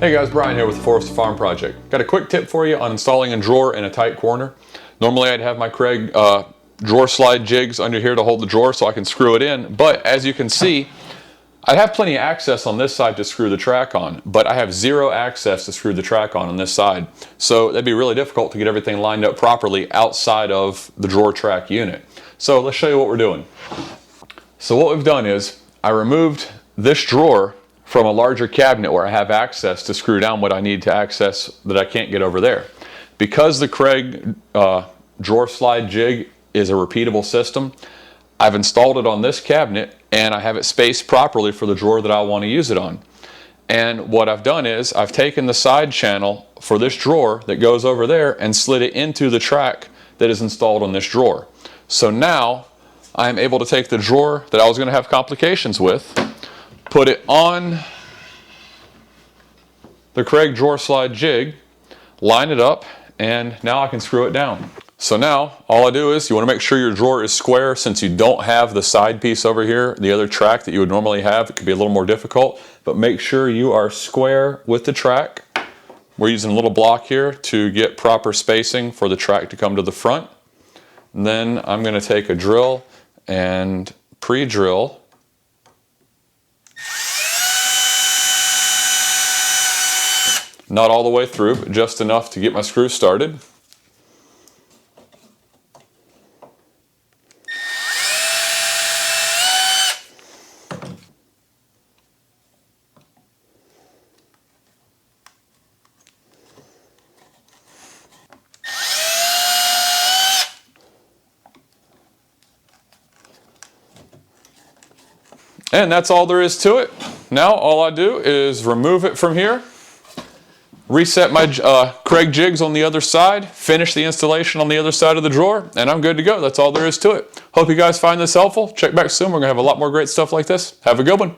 Hey guys, Brian here with the Forest Farm Project. Got a quick tip for you on installing a drawer in a tight corner. Normally I'd have my Kreg drawer slide jigs under here to hold the drawer so I can screw it in, but as you can see, I have plenty of access on this side to screw the track on, but I have zero access to screw the track on this side. So that'd be really difficult to get everything lined up properly outside of the drawer track unit. So let's show you what we're doing. So what we've done is I removed this drawer from a larger cabinet where I have access to screw down what I need to access that I can't get over there. Because the Kreg drawer slide jig is a repeatable system, I've installed it on this cabinet and I have it spaced properly for the drawer that I want to use it on. And what I've done is I've taken the side channel for this drawer that goes over there and slid it into the track that is installed on this drawer. So now I'm able to take the drawer that I was going to have complications with, put it on the Kreg drawer slide jig, line it up, and now I can screw it down. So now all I do is you want to make sure your drawer is square. Since you don't have the side piece over here, the other track that you would normally have, it could be a little more difficult, but make sure you are square with the track. We're using a little block here to get proper spacing for the track to come to the front. And then I'm going to take a drill and pre-drill not all the way through, but just enough to get my screw started. And that's all there is to it. Now all I do is remove it from here, reset my Kreg jigs on the other side, finish the installation on the other side of the drawer, and I'm good to go. That's all there is to it. Hope you guys find this helpful. Check back soon. We're going to have a lot more great stuff like this. Have a good one.